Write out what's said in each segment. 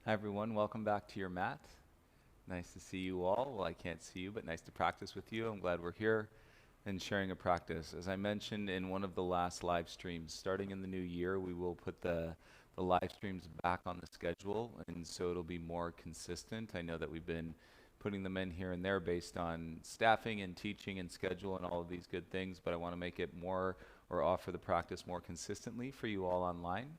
Hi everyone, welcome back to your mat. Nice to see you all. Well, I can't see you, but nice to practice with you. I'm glad we're here and sharing a practice. As I mentioned in one of the last live streams, starting in the new year, we will put the live streams back on the schedule, and so it'll be more consistent. I know that we've been putting them in here and there based on staffing and teaching and schedule and all of these good things, but I want to make it more or offer the practice more consistently for you all online.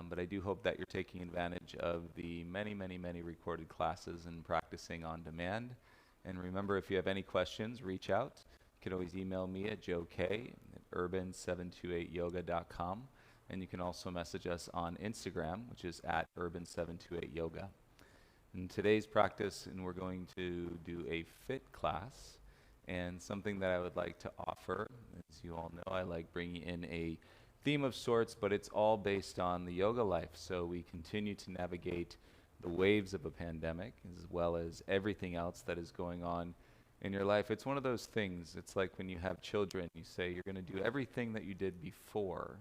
But I do hope that you're taking advantage of the many, many, many recorded classes and practicing on demand. And remember, if you have any questions, reach out. You can always email me at joek@urban728yoga.com. And you can also message us on Instagram, which is at urban728yoga. In today's practice, and we're going to do a fit class. And something that I would like to offer, as you all know, I like bringing in a theme of sorts, but it's all based on the yoga life. So we continue to navigate the waves of a pandemic as well as everything else that is going on in your life. It's one of those things. It's like when you have children, you say you're going to do everything that you did before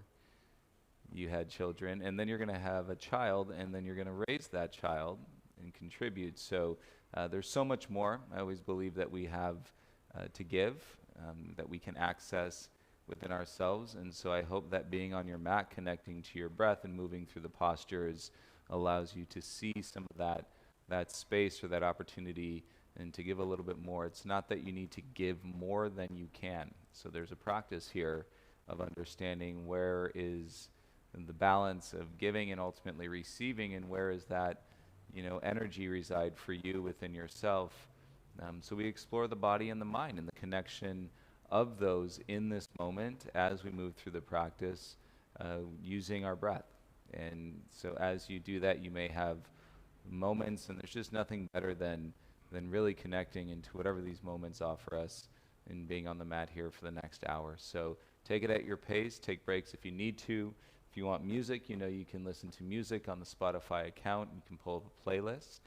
you had children, and then you're going to have a child, and then you're going to raise that child and contribute. So there's so much more. I always believe that we have to give, that we can access within ourselves. And so I hope that being on your mat, connecting to your breath and moving through the postures allows you to see some of that space or that opportunity and to give a little bit more. It's not that you need to give more than you can. So there's a practice here of understanding where is the balance of giving and ultimately receiving, and where is that energy reside for you within yourself. So we explore the body and the mind and the connection of those in this moment as we move through the practice using our breath. And so as you do that, you may have moments, and there's just nothing better than really connecting into whatever these moments offer us and being on the mat here for the next hour. So take it at your pace, take breaks if you need to. If you want music, you can listen to music on the Spotify account. You can pull up a playlist.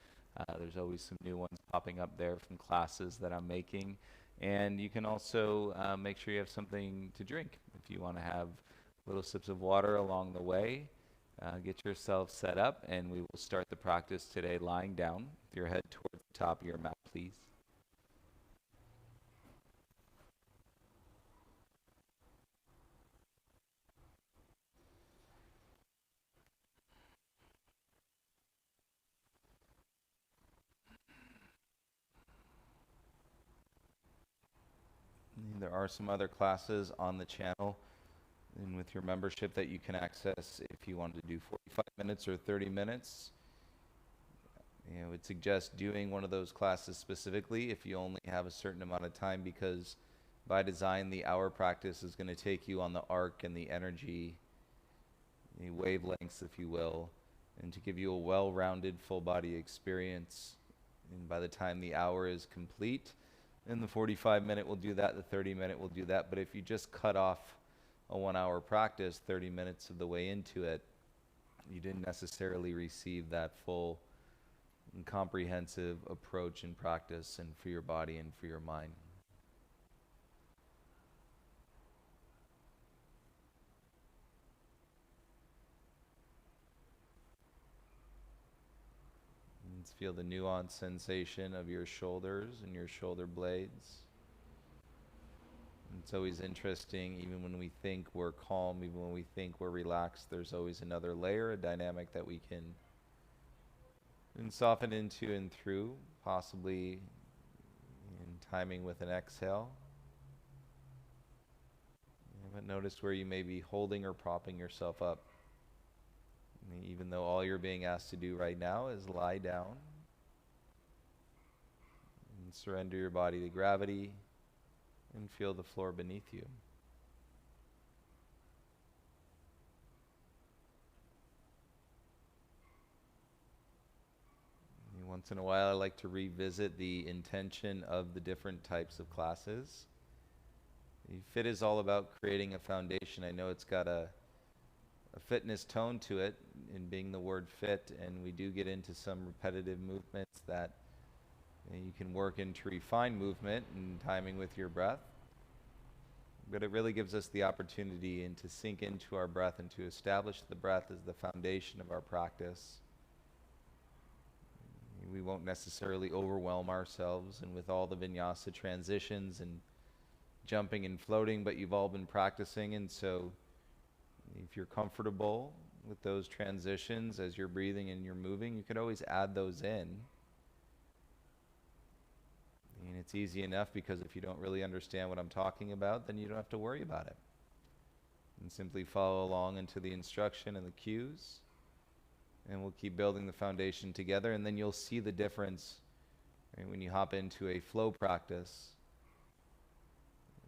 There's always some new ones popping up there from classes that I'm making. And you can also make sure you have something to drink. If you want to have little sips of water along the way, get yourself set up, and we will start the practice today lying down with your head towards the top of your mat, please. There are some other classes on the channel and with your membership that you can access if you wanted to do 45 minutes or 30 minutes. I would suggest doing one of those classes specifically if you only have a certain amount of time, because by design the hour practice is going to take you on the arc and the energy, the wavelengths, if you will, and to give you a well-rounded full body experience. And by the time the hour is complete, then the 45-minute will do that, the 30-minute will do that. But if you just cut off a 1 hour practice 30 minutes of the way into it, you didn't necessarily receive that full and comprehensive approach and practice, and for your body and for your mind. Let's feel the nuanced sensation of your shoulders and your shoulder blades. It's always interesting, even when we think we're calm, even when we think we're relaxed, there's always another layer, a dynamic that we can soften into and through, possibly in timing with an exhale. But notice where you may be holding or propping yourself up. Even though all you're being asked to do right now is lie down and surrender your body to gravity and feel the floor beneath you. Once in a while, I like to revisit the intention of the different types of classes. Fit is all about creating a foundation. I know it's got a fitness tone to it in being the word fit, and we do get into some repetitive movements that you can work into refined movement and timing with your breath. But it really gives us the opportunity to sink into our breath and to establish the breath as the foundation of our practice. We won't necessarily overwhelm ourselves and with all the vinyasa transitions and jumping and floating, but you've all been practicing, and so if you're comfortable with those transitions as you're breathing and you're moving, you could always add those in. And it's easy enough, because if you don't really understand what I'm talking about, then you don't have to worry about it. And simply follow along into the instruction and the cues, and we'll keep building the foundation together, and then you'll see the difference, right, when you hop into a flow practice,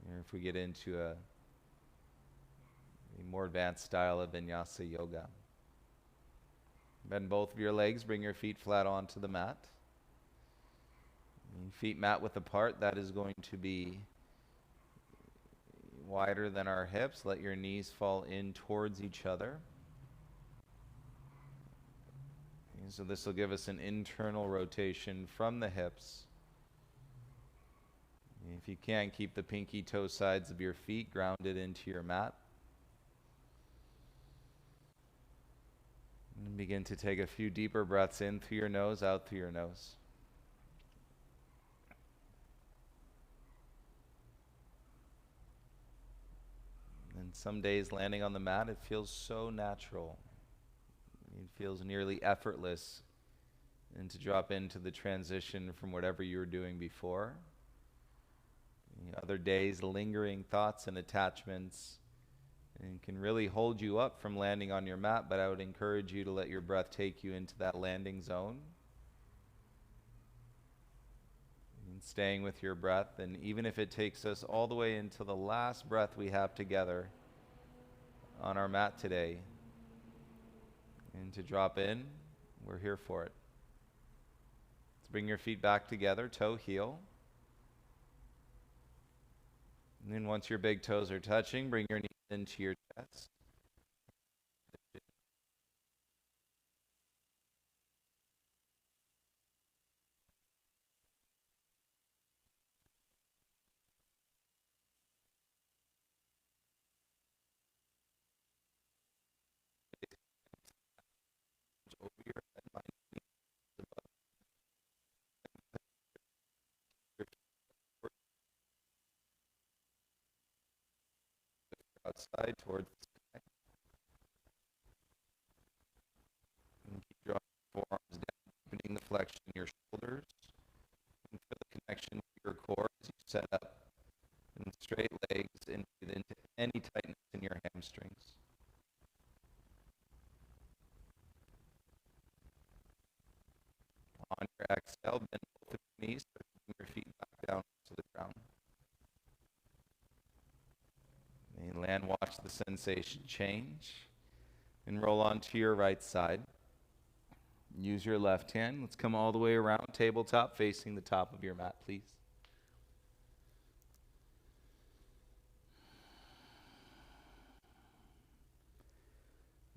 or if we get into a more advanced style of vinyasa yoga. Bend both of your legs, bring your feet flat onto the mat. Feet mat width apart, that is going to be wider than our hips. Let your knees fall in towards each other. And so this will give us an internal rotation from the hips. If you can, keep the pinky toe sides of your feet grounded into your mat. And begin to take a few deeper breaths in through your nose, out through your nose. And some days landing on the mat, it feels so natural. It feels nearly effortless, and to drop into the transition from whatever you were doing before. Other days, lingering thoughts and attachments and can really hold you up from landing on your mat, but I would encourage you to let your breath take you into that landing zone. And staying with your breath, and even if it takes us all the way into the last breath we have together on our mat today, and to drop in, we're here for it. Let's bring your feet back together, toe heel. And then once your big toes are touching, bring your knees into your chest. Over your head, mind above your outside towards the sky. And keep drawing your forearms down, deepening the flexion in your shoulders. And feel the connection to your core as you set up. And straight legs and breathe into any tightness in your hamstrings. On your exhale, bend both of your knees, bring your feet back down to the ground. And land, watch the sensation change. And roll onto your right side. Use your left hand. Let's come all the way around, tabletop, facing the top of your mat, please.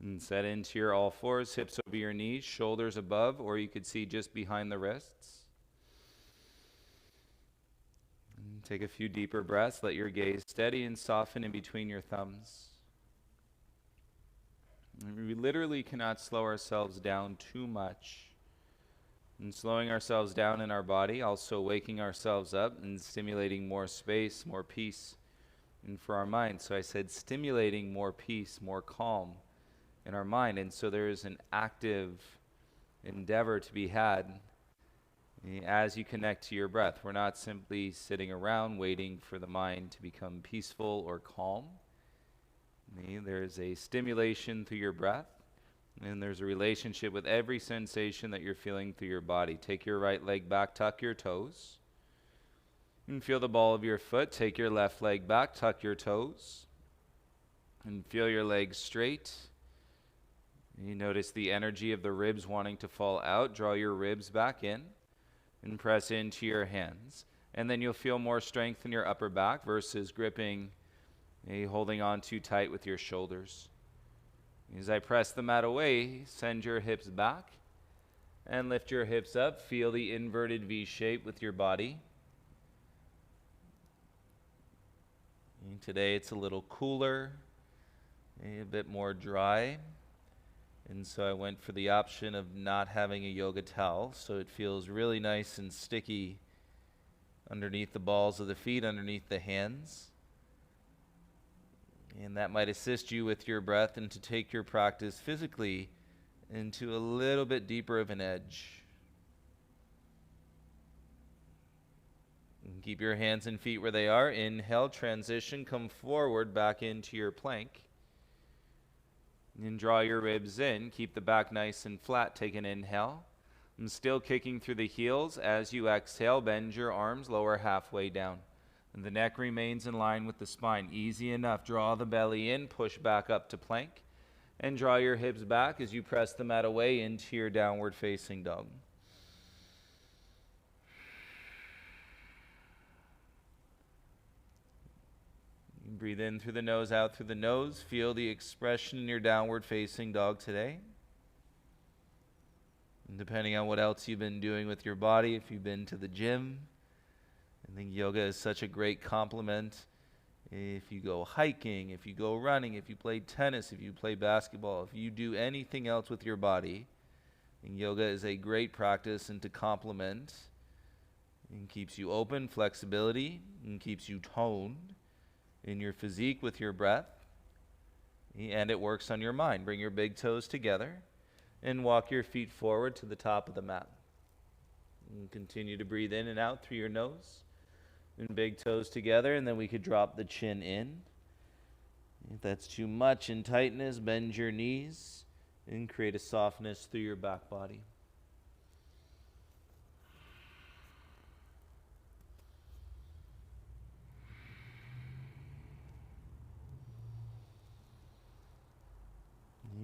And set into your all fours, hips over your knees, shoulders above, or you could see just behind the wrists. And take a few deeper breaths. Let your gaze steady and soften in between your thumbs. And we literally cannot slow ourselves down too much. And slowing ourselves down in our body, also waking ourselves up and stimulating more space, more peace, and for our mind. So I said stimulating more peace, more calm in our mind. And so there is an active endeavor to be had as you connect to your breath. We're not simply sitting around waiting for the mind to become peaceful or calm. There's a stimulation through your breath, and there's a relationship with every sensation that you're feeling through your body. Take your right leg back, tuck your toes, and feel the ball of your foot. Take your left leg back, tuck your toes, and feel your legs straight. You notice the energy of the ribs wanting to fall out. Draw your ribs back in and press into your hands. And then you'll feel more strength in your upper back versus gripping, holding on too tight with your shoulders. As I press the mat away, send your hips back and lift your hips up. Feel the inverted V shape with your body. And today it's a little cooler, a bit more dry. And so I went for the option of not having a yoga towel, so it feels really nice and sticky underneath the balls of the feet, underneath the hands. And that might assist you with your breath and to take your practice physically into a little bit deeper of an edge. And keep your hands and feet where they are. Inhale, transition, come forward back into your plank. And draw your ribs in. Keep the back nice and flat. Take an inhale. I'm still kicking through the heels. As you exhale, bend your arms, lower halfway down. And the neck remains in line with the spine. Easy enough. Draw the belly in, push back up to plank. And draw your hips back as you press the mat away into your downward facing dog. Breathe in through the nose, out through the nose. Feel the expression in your downward facing dog today. And depending on what else you've been doing with your body, if you've been to the gym, I think yoga is such a great complement. If you go hiking, if you go running, if you play tennis, if you play basketball, if you do anything else with your body, I think yoga is a great practice and to complement. And keeps you open, flexibility, and keeps you toned in your physique with your breath, and it works on your mind. Bring your big toes together and walk your feet forward to the top of the mat. And continue to breathe in and out through your nose and big toes together, and then we could drop the chin in. If that's too much in tightness, bend your knees and create a softness through your back body.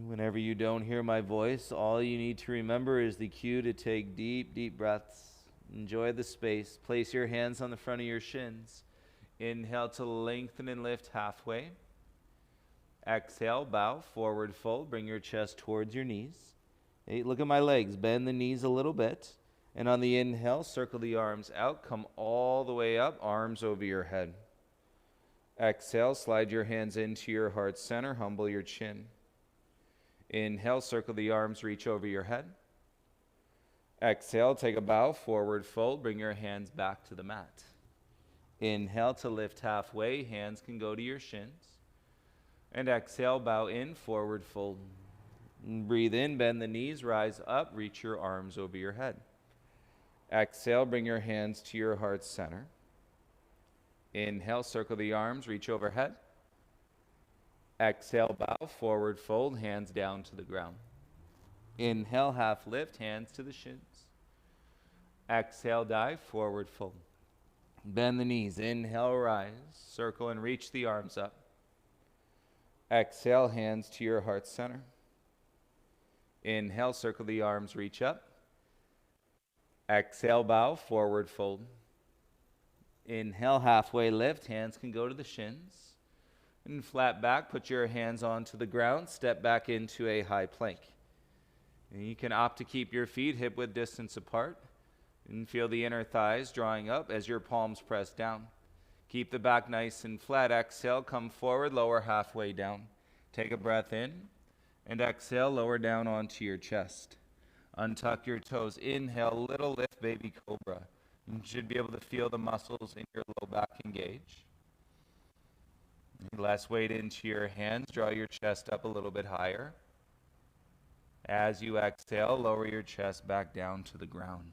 Whenever you don't hear my voice, all you need to remember is the cue to take deep, deep breaths. Enjoy the space. Place your hands on the front of your shins. Inhale to lengthen and lift halfway. Exhale, bow, forward fold. Bring your chest towards your knees. Hey, look at my legs. Bend the knees a little bit. And on the inhale, circle the arms out. Come all the way up, arms over your head. Exhale, slide your hands into your heart center. Humble your chin. Inhale, circle the arms, reach over your head. Exhale, take a bow, forward fold, bring your hands back to the mat. Inhale to lift halfway, hands can go to your shins. And exhale, bow in, forward fold. And breathe in, bend the knees, rise up, reach your arms over your head. Exhale, bring your hands to your heart center. Inhale, circle the arms, reach overhead. Exhale, bow, forward fold, hands down to the ground. Inhale, half lift, hands to the shins. Exhale, dive, forward fold. Bend the knees, inhale, rise, circle and reach the arms up. Exhale, hands to your heart center. Inhale, circle the arms, reach up. Exhale, bow, forward fold. Inhale, halfway lift, hands can go to the shins. And flat back, put your hands onto the ground, step back into a high plank. And you can opt to keep your feet hip-width distance apart and feel the inner thighs drawing up as your palms press down. Keep the back nice and flat. Exhale, come forward, lower halfway down. Take a breath in and exhale, lower down onto your chest. Untuck your toes. Inhale, little lift, baby cobra. You should be able to feel the muscles in your low back engage. Less weight into your hands. Draw your chest up a little bit higher. As you exhale, lower your chest back down to the ground.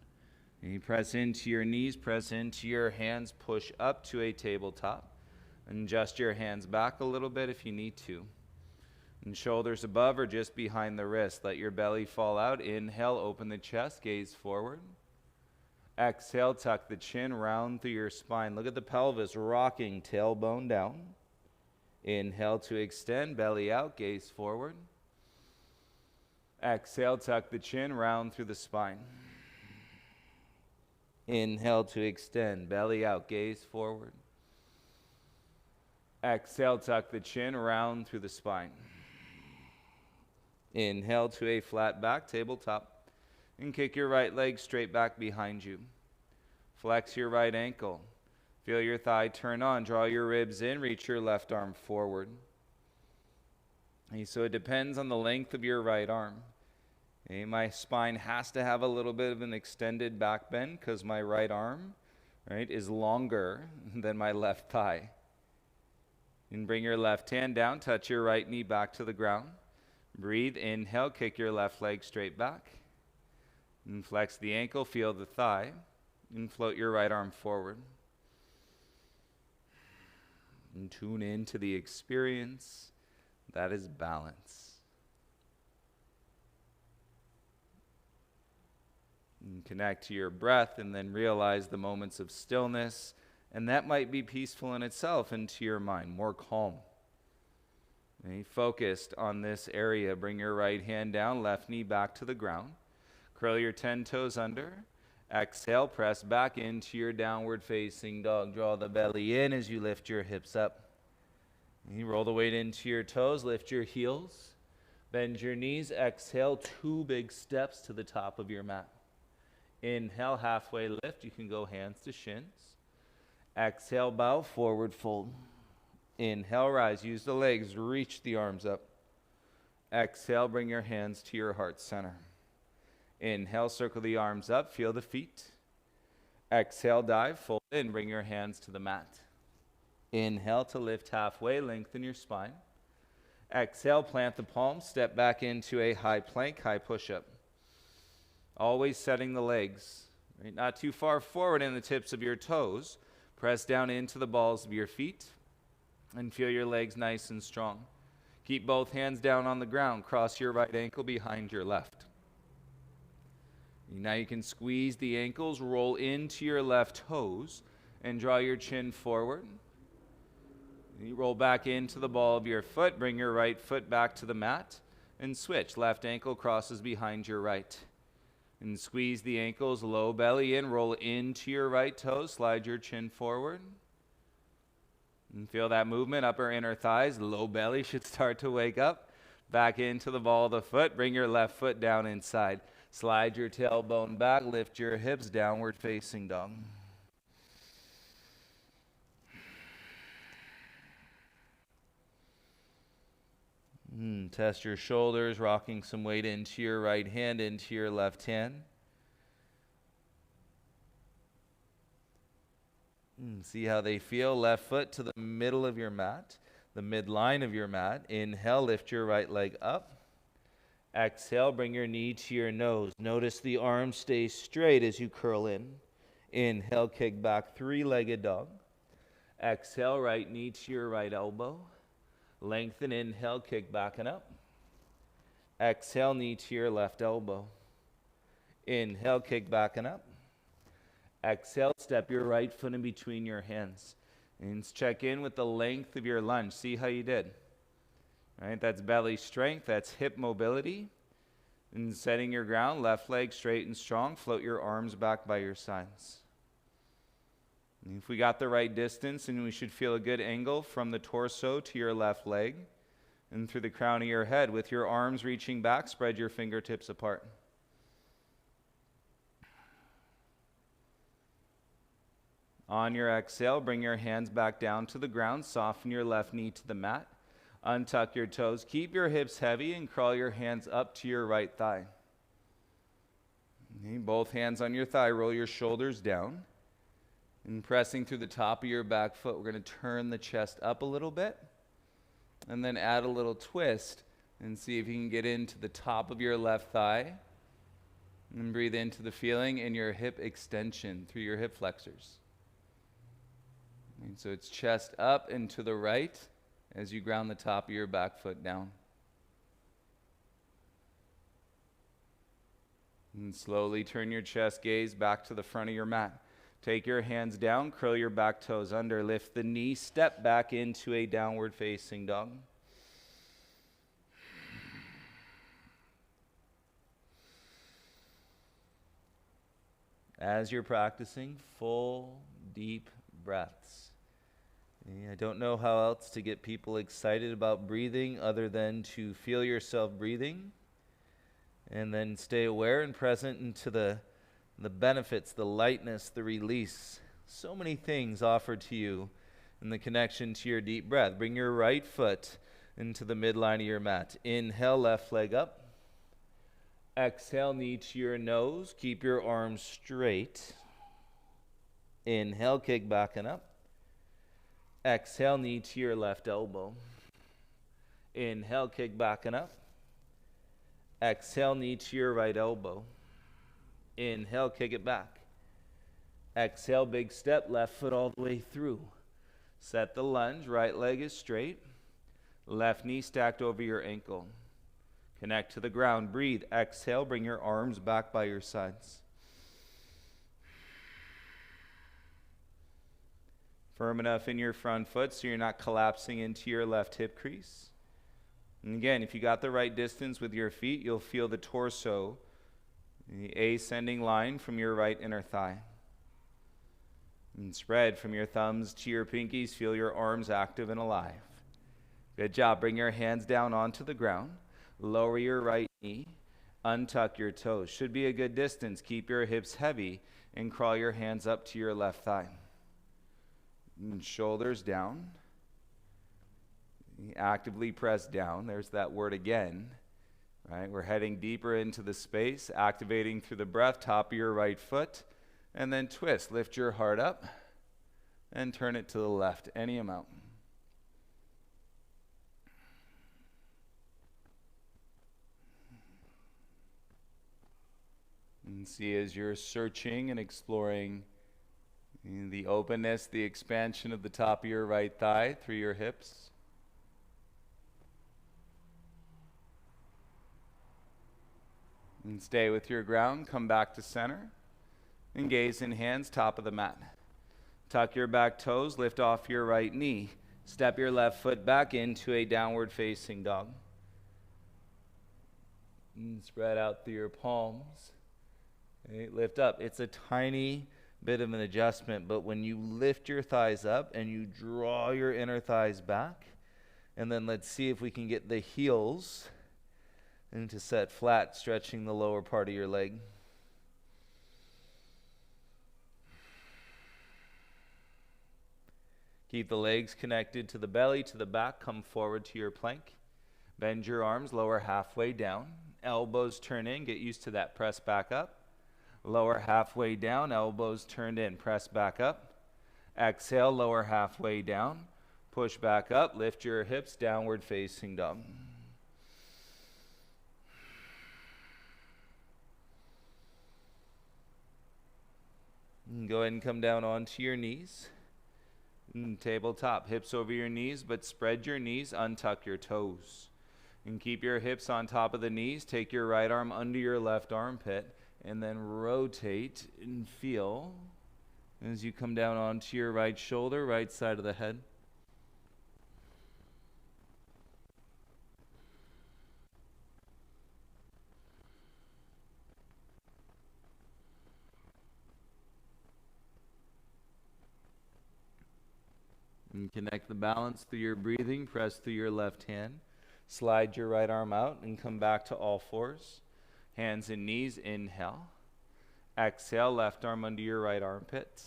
And you press into your knees, press into your hands, push up to a tabletop. And adjust your hands back a little bit if you need to. And shoulders above or just behind the wrist. Let your belly fall out. Inhale, open the chest, gaze forward. Exhale, tuck the chin, round through your spine. Look at the pelvis rocking, tailbone down. Inhale to extend, belly out, gaze forward. Exhale, tuck the chin, round through the spine. Inhale to extend, belly out, gaze forward. Exhale, tuck the chin, round through the spine. Inhale to a flat back, tabletop. And kick your right leg straight back behind you. Flex your right ankle. Feel your thigh turn on. Draw your ribs in. Reach your left arm forward. So it depends on the length of your right arm. My spine has to have a little bit of an extended back bend because my right arm, right, is longer than my left thigh. And bring your left hand down, touch your right knee back to the ground. Breathe, inhale, kick your left leg straight back. And flex the ankle, feel the thigh, and float your right arm forward. And tune into the experience that is balance. And connect to your breath and then realize the moments of stillness, and that might be peaceful in itself into your mind, more calm. Focused on this area, bring your right hand down, left knee back to the ground. Curl your 10 toes under. Exhale, press back into your downward facing dog. Draw the belly in as you lift your hips up. You roll the weight into your toes, lift your heels. Bend your knees, exhale, 2 big steps to the top of your mat. Inhale, halfway lift. You can go hands to shins. Exhale, bow, forward fold. Inhale, rise. Use the legs, reach the arms up. Exhale, bring your hands to your heart center. Inhale, circle the arms up, feel the feet. Exhale, dive, fold in, bring your hands to the mat. Inhale to lift halfway, lengthen your spine. Exhale, plant the palms, step back into a high plank, high push-up. Always setting the legs, right? Not too far forward in the tips of your toes. Press down into the balls of your feet and feel your legs nice and strong. Keep both hands down on the ground. Cross your right ankle behind your left. Now you can squeeze the ankles, roll into your left toes, and draw your chin forward. You roll back into the ball of your foot, bring your right foot back to the mat, and switch. Left ankle crosses behind your right. And squeeze the ankles, low belly in, roll into your right toe, slide your chin forward. And feel that movement, upper inner thighs, low belly should start to wake up. Back into the ball of the foot, bring your left foot down inside. Slide your tailbone back, lift your hips, downward facing dog. Test your shoulders, rocking some weight into your right hand, into your left hand. See how they feel. Left foot to the middle of your mat, the midline of your mat. Inhale, lift your right leg up. Exhale, bring your knee to your nose. Notice the arms stay straight as you curl in. Inhale, kick back, 3-legged dog. Exhale, right knee to your right elbow. Lengthen, inhale, kick back and up. Exhale, knee to your left elbow. Inhale, kick back and up. Exhale, step your right foot in between your hands. And check in with the length of your lunge. See how you did. All right, that's belly strength, that's hip mobility. And setting your ground, left leg straight and strong. Float your arms back by your sides. And if we got the right distance, and we should feel a good angle from the torso to your left leg and through the crown of your head. With your arms reaching back, spread your fingertips apart. On your exhale, bring your hands back down to the ground. Soften your left knee to the mat. Untuck your toes. Keep your hips heavy and crawl your hands up to your right thigh. Okay, both hands on your thigh. Roll your shoulders down. And pressing through the top of your back foot, we're going to turn the chest up a little bit. And then add a little twist and see if you can get into the top of your left thigh. And breathe into the feeling in your hip extension through your hip flexors. And so it's chest up and to the right as you ground the top of your back foot down. And slowly turn your chest gaze back to the front of your mat. Take your hands down, curl your back toes under, lift the knee, step back into a downward facing dog. As you're practicing, full, deep breaths. I don't know how else to get people excited about breathing other than to feel yourself breathing and then stay aware and present into the benefits, the lightness, the release. So many things offered to you in the connection to your deep breath. Bring your right foot into the midline of your mat. Inhale, left leg up. Exhale, knee to your nose. Keep your arms straight. Inhale, kick back and up. Exhale, knee to your left elbow. Inhale, kick back and up. Exhale, knee to your right elbow. Inhale, kick it back. Exhale, big step, left foot all the way through. Set the lunge, right leg is straight. Left knee stacked over your ankle. Connect to the ground, breathe. Exhale, bring your arms back by your sides. Firm enough in your front foot so you're not collapsing into your left hip crease. And again, if you got the right distance with your feet, you'll feel the torso, the ascending line from your right inner thigh. And spread from your thumbs to your pinkies, feel your arms active and alive. Good job. Bring your hands down onto the ground. Lower your right knee. Untuck your toes. Should be a good distance. Keep your hips heavy and crawl your hands up to your left thigh. And shoulders down. Actively press down. There's that word again. Right? We're heading deeper into the space, activating through the breath, top of your right foot, and then twist. Lift your heart up and turn it to the left, any amount. And see as you're searching and exploring the openness, the expansion of the top of your right thigh through your hips. And stay with your ground, come back to center, and gaze in hands, top of the mat. Tuck your back toes, lift off your right knee. Step your left foot back into a downward facing dog. And spread out through your palms. Okay, lift up. It's a tiny bit of an adjustment, but when you lift your thighs up and you draw your inner thighs back, and then let's see if we can get the heels into set flat, stretching the lower part of your leg. Keep the legs connected to the belly, to the back. Come forward to your plank. Bend your arms, lower halfway down. Elbows turn in, get used to that. Press back up. Lower halfway down, elbows turned in. Press back up. Exhale, lower halfway down. Push back up, lift your hips, downward facing dog. And go ahead and come down onto your knees. And tabletop, hips over your knees, but spread your knees, untuck your toes. And keep your hips on top of the knees. Take your right arm under your left armpit, and then rotate and feel as you come down onto your right shoulder, right side of the head. And connect the balance through your breathing. Press through your left hand. Slide your right arm out and come back to all fours. Hands and knees, inhale. Exhale, left arm under your right armpit.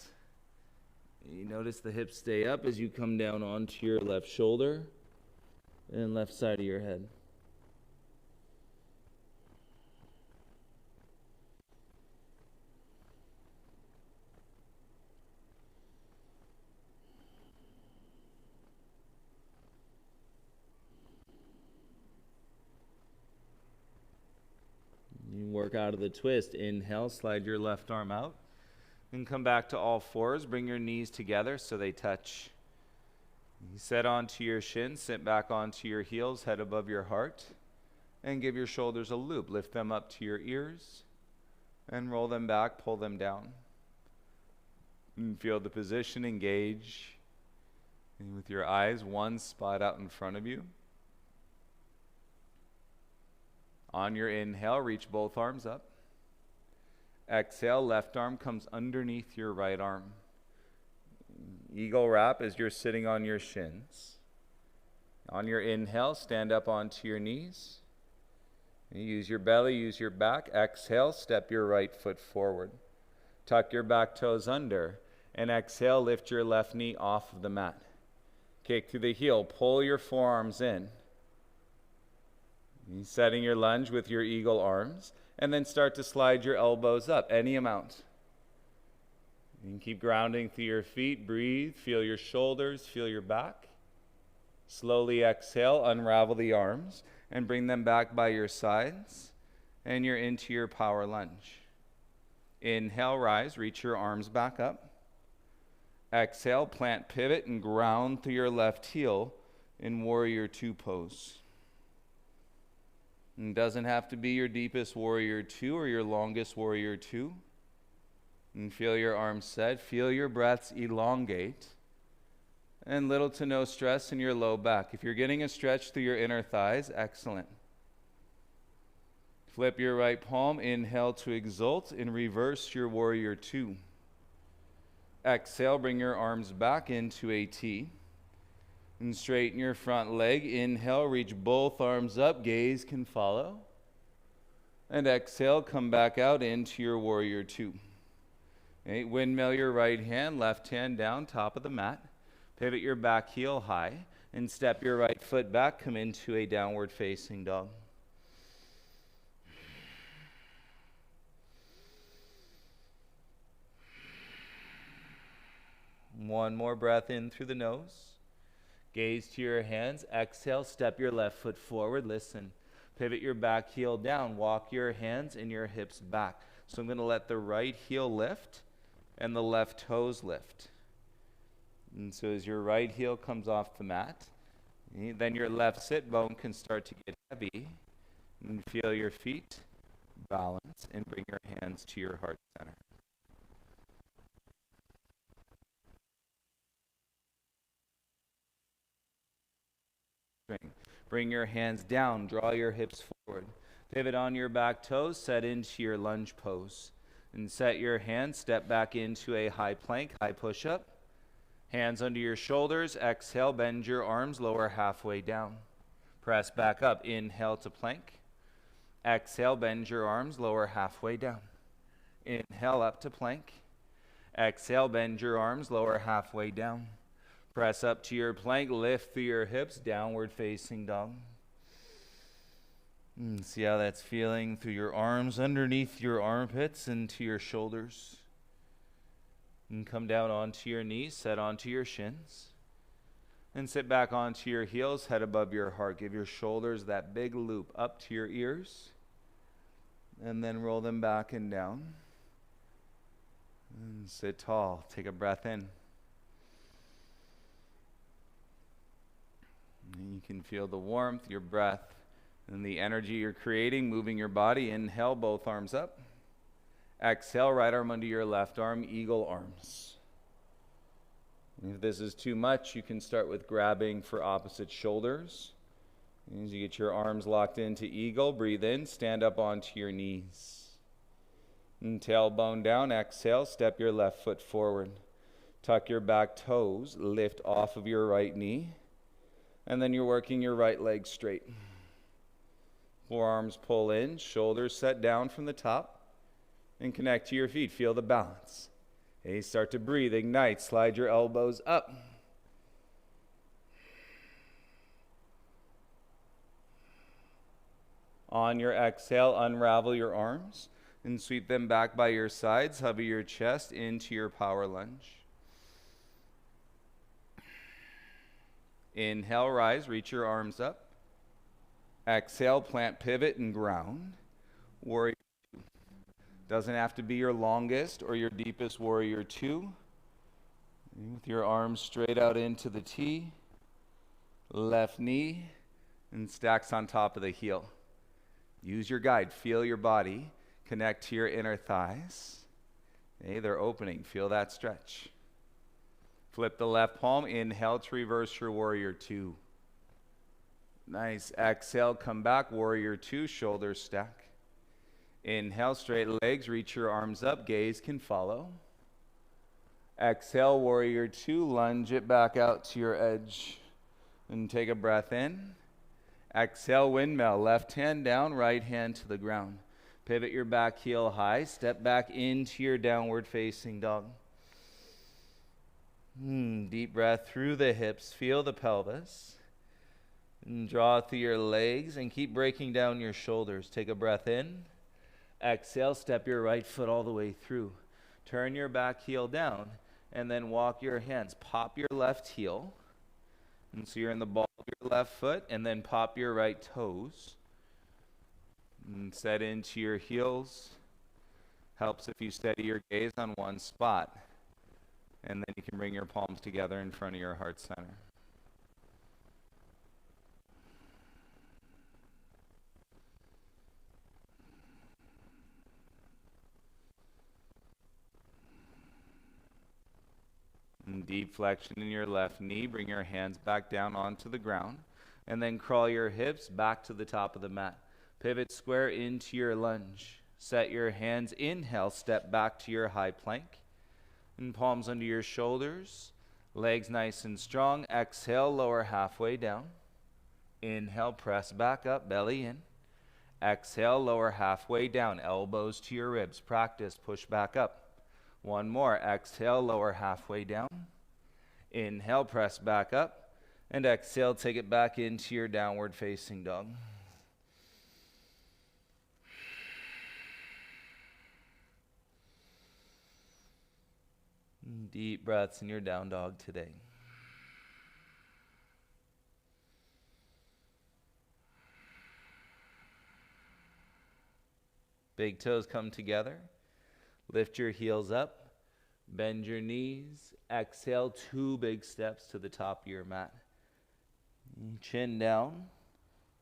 You notice the hips stay up as you come down onto your left shoulder and left side of your head. You work out of the twist. Inhale, slide your left arm out. And come back to all fours. Bring your knees together so they touch. You set onto your shins, sit back onto your heels, head above your heart. And give your shoulders a loop. Lift them up to your ears. And roll them back, pull them down. And feel the position, engage. And with your eyes, one spot out in front of you. On your inhale, reach both arms up. Exhale, left arm comes underneath your right arm. Eagle wrap as you're sitting on your shins. On your inhale, stand up onto your knees. Use your belly, use your back. Exhale, step your right foot forward. Tuck your back toes under. And exhale, lift your left knee off of the mat. Kick through the heel, pull your forearms in. Setting your lunge with your eagle arms, and then start to slide your elbows up, any amount. You can keep grounding through your feet. Breathe, feel your shoulders, feel your back. Slowly exhale, unravel the arms, and bring them back by your sides, and you're into your power lunge. Inhale, rise, reach your arms back up. Exhale, plant, pivot, and ground through your left heel in Warrior Two pose. It doesn't have to be your deepest Warrior Two or your longest Warrior Two. And feel your arms set, feel your breaths elongate, and little to no stress in your low back. If you're getting a stretch through your inner thighs, excellent. Flip your right palm, inhale to exalt, and reverse your Warrior Two. Exhale, bring your arms back into a T. And straighten your front leg. Inhale, reach both arms up, gaze can follow. And exhale, come back out into your Warrior Two. Okay, windmill your right hand, left hand down, top of the mat. Pivot your back heel high, and step your right foot back, come into a downward facing dog. One more breath in through the nose. Gaze to your hands. Exhale, step your left foot forward. Listen. Pivot your back heel down. Walk your hands and your hips back. So I'm going to let the right heel lift and the left toes lift. And so as your right heel comes off the mat, then your left sit bone can start to get heavy. And feel your feet balance and bring your hands to your heart center. Bring your hands down, draw your hips forward. Pivot on your back toes, set into your lunge pose. And set your hands, step back into a high plank, high push-up. Hands under your shoulders, exhale, bend your arms, lower halfway down. Press back up, inhale to plank. Exhale, bend your arms, lower halfway down. Inhale up to plank. Exhale, bend your arms, lower halfway down. Press up to your plank, lift through your hips, downward facing dog. See how that's feeling through your arms, underneath your armpits, and to your shoulders. And come down onto your knees, set onto your shins. And sit back onto your heels, head above your heart. Give your shoulders that big loop up to your ears. And then roll them back and down. And sit tall. Take a breath in. And you can feel the warmth, your breath, and the energy you're creating, moving your body. Inhale, both arms up. Exhale, right arm under your left arm, eagle arms. And if this is too much, you can start with grabbing for opposite shoulders. As you get your arms locked into eagle, breathe in, stand up onto your knees. And tailbone down, exhale, step your left foot forward. Tuck your back toes, lift off of your right knee. And then you're working your right leg straight. Forearms pull in, shoulders set down from the top, and connect to your feet. Feel the balance. Okay, start to breathe, ignite, slide your elbows up. On your exhale, unravel your arms and sweep them back by your sides. Hover your chest into your power lunge. Inhale, rise, reach your arms up. Exhale, plant, pivot, and ground. Warrior Two. Doesn't have to be your longest or your deepest Warrior Two. With your arms straight out into the T, left knee, and stacks on top of the heel. Use your guide. Feel your body. Connect to your inner thighs. Okay, they're opening. Feel that stretch. Flip the left palm, inhale to reverse your Warrior Two. Nice. Exhale, come back, Warrior Two, shoulders stack. Inhale, straight legs, reach your arms up, gaze can follow. Exhale, Warrior Two, lunge it back out to your edge. And take a breath in. Exhale, windmill, left hand down, right hand to the ground. Pivot your back heel high, step back into your downward facing dog. Deep breath through the hips, feel the pelvis. And draw through your legs and keep breaking down your shoulders. Take a breath in. Exhale, step your right foot all the way through. Turn your back heel down and then walk your hands. Pop your left heel. And so you're in the ball of your left foot, and then pop your right toes. And set into your heels. Helps if you steady your gaze on one spot. And then you can bring your palms together in front of your heart center. And deep flexion in your left knee. Bring your hands back down onto the ground. And then crawl your hips back to the top of the mat. Pivot square into your lunge. Set your hands. Inhale, step back to your high plank. And palms under your shoulders. Legs nice and strong. Exhale, lower halfway down. Inhale, press back up, belly in. Exhale, lower halfway down. Elbows to your ribs. Practice, push back up. One more. Exhale, lower halfway down. Inhale, press back up. And exhale, take it back into your downward facing dog. Deep breaths in your down dog today. Big toes come together. Lift your heels up. Bend your knees. Exhale, 2 big steps to the top of your mat. Chin down.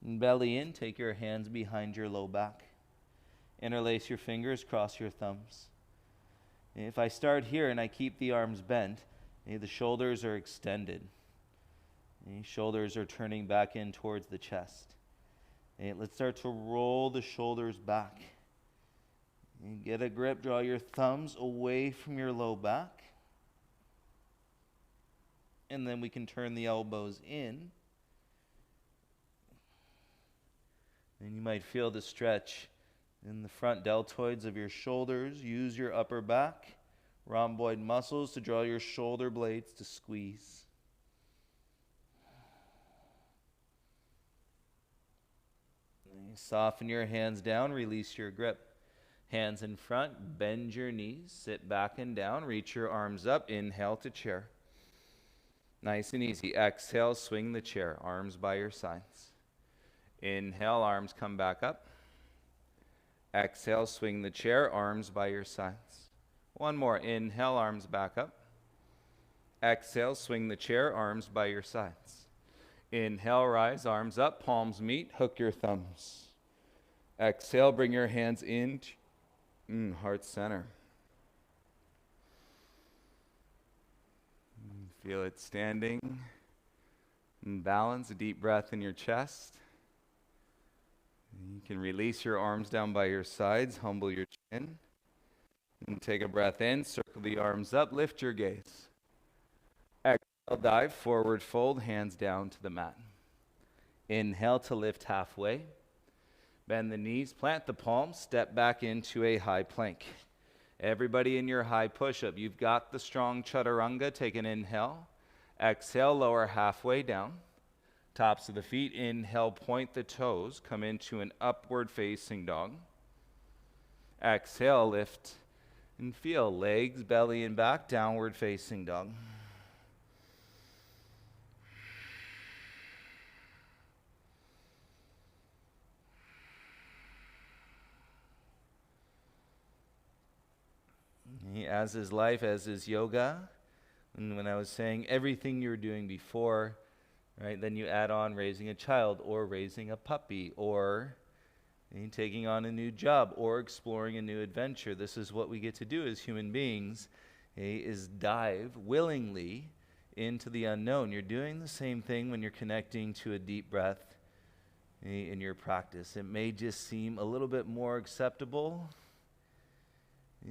Belly in. Take your hands behind your low back. Interlace your fingers, cross your thumbs. If I start here and I keep the arms bent, the shoulders are extended. The shoulders are turning back in towards the chest. Let's start to roll the shoulders back. Get a grip, draw your thumbs away from your low back. And then we can turn the elbows in. And you might feel the stretch in the front deltoids of your shoulders. Use your upper back, rhomboid muscles to draw your shoulder blades to squeeze. Soften your hands down, release your grip. Hands in front, bend your knees, sit back and down, reach your arms up, inhale to chair. Nice and easy. Exhale, swing the chair, arms by your sides. Inhale, arms come back up. Exhale, swing the chair, arms by your sides. One more. Inhale, arms back up. Exhale, swing the chair, arms by your sides. Inhale, rise, arms up, palms meet, hook your thumbs. Exhale, bring your hands into heart center. Feel it standing in balance, a deep breath in your chest. You can release your arms down by your sides, humble your chin. And take a breath in, circle the arms up, lift your gaze. Exhale, dive, forward fold, hands down to the mat. Inhale to lift halfway. Bend the knees, plant the palms, step back into a high plank. Everybody in your high push-up, you've got the strong chaturanga. Take an inhale. Exhale, lower halfway down. Tops of the feet, inhale, point the toes, come into an upward facing dog. Exhale, lift and feel legs, belly and back, downward facing dog. As is life, as is yoga. And when I was saying everything you were doing before, right, then you add on raising a child or raising a puppy or taking on a new job or exploring a new adventure. This is what we get to do as human beings, is dive willingly into the unknown. You're doing the same thing when you're connecting to a deep breath in your practice. It may just seem a little bit more acceptable.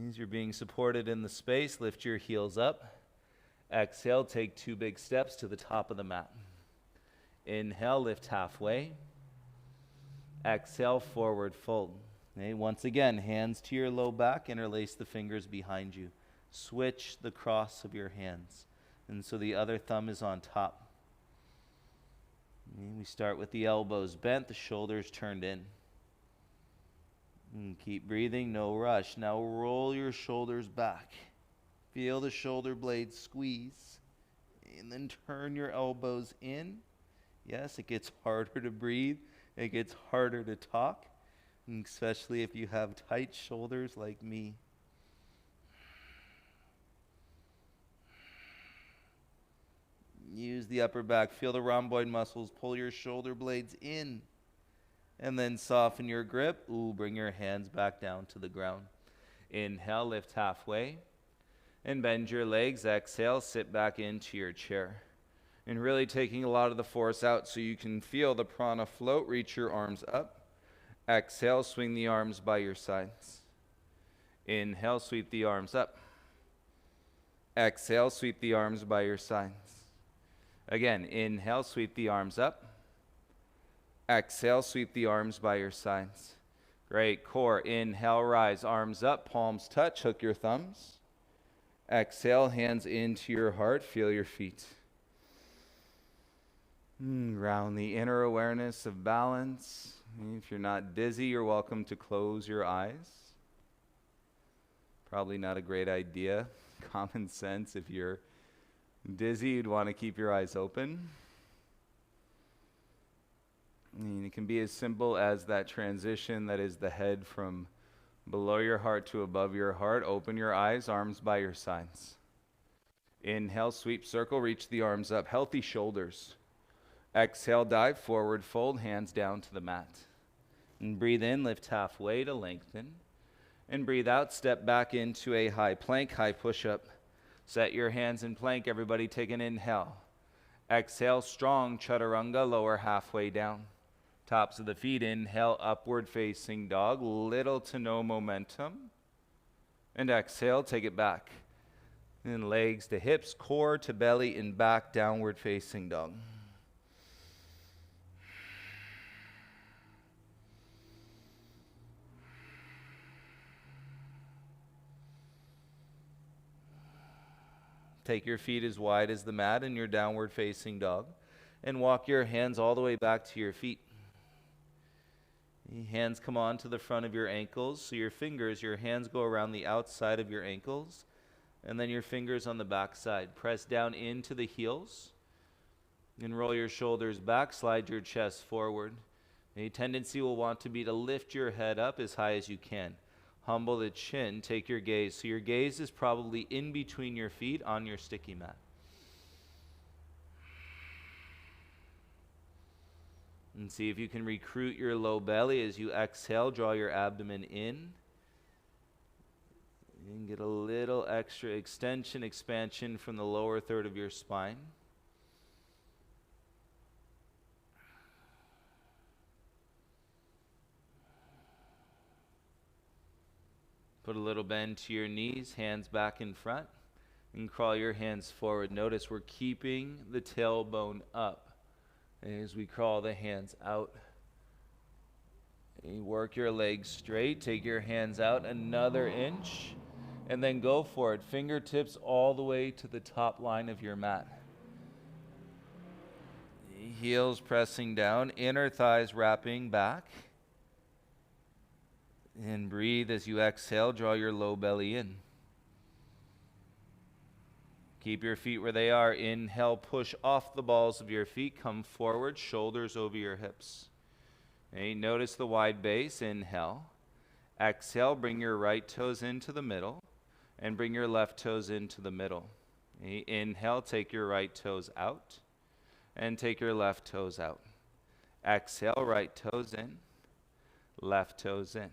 As you're being supported in the space, lift your heels up. Exhale, take 2 big steps to the top of the mat. Inhale, lift halfway. Exhale, forward fold. Okay, once again, hands to your low back, interlace the fingers behind you. Switch the cross of your hands. And so the other thumb is on top. And we start with the elbows bent, the shoulders turned in. And keep breathing, no rush. Now roll your shoulders back. Feel the shoulder blades squeeze. And then turn your elbows in. Yes, it gets harder to breathe. It gets harder to talk, especially if you have tight shoulders like me. Use the upper back. Feel the rhomboid muscles. Pull your shoulder blades in. And then soften your grip. Bring your hands back down to the ground. Inhale, lift halfway. And bend your legs. Exhale, sit back into your chair. And really taking a lot of the force out so you can feel the prana float. Reach your arms up. Exhale, swing the arms by your sides. Inhale, sweep the arms up. Exhale, sweep the arms by your sides. Again, inhale, sweep the arms up. Exhale, sweep the arms by your sides. Great. Core. Inhale, rise. Arms up, palms touch. Hook your thumbs. Exhale, hands into your heart. Feel your feet. Ground the inner awareness of balance. If you're not dizzy, you're welcome to close your eyes. Probably not a great idea. Common sense, if you're dizzy, you'd want to keep your eyes open. And it can be as simple as that transition that is the head from below your heart to above your heart. Open your eyes, arms by your sides. Inhale, sweep circle, reach the arms up. Healthy shoulders. Exhale, dive forward, fold hands down to the mat. And breathe in, lift halfway to lengthen. And breathe out, step back into a high plank, high push-up. Set your hands in plank, everybody take an inhale. Exhale, strong chaturanga, lower halfway down. Tops of the feet, inhale, upward facing dog, little to no momentum. And exhale, take it back. And legs to hips, core to belly, and back, downward facing dog. Take your feet as wide as the mat in your downward facing dog and walk your hands all the way back to your feet. Hands come on to the front of your ankles, so your hands go around the outside of your ankles, and then your fingers on the back side. Press down into the heels and roll your shoulders back, slide your chest forward. A tendency will want to be to lift your head up as high as you can. Humble the chin, take your gaze. So your gaze is probably in between your feet on your sticky mat. And see if you can recruit your low belly as you exhale, draw your abdomen in. And get a little extra extension, expansion from the lower third of your spine. Put a little bend to your knees, hands back in front, and crawl your hands forward. Notice we're keeping the tailbone up as we crawl the hands out. And you work your legs straight, take your hands out another inch, and then go for it. Fingertips all the way to the top line of your mat. Heels pressing down, inner thighs wrapping back. And breathe as you exhale, draw your low belly in. Keep your feet where they are. Inhale, push off the balls of your feet, come forward, shoulders over your hips. Okay, notice the wide base, inhale. Exhale, bring your right toes into the middle, and bring your left toes into the middle. Okay, inhale, take your right toes out, and take your left toes out. Exhale, right toes in, left toes in.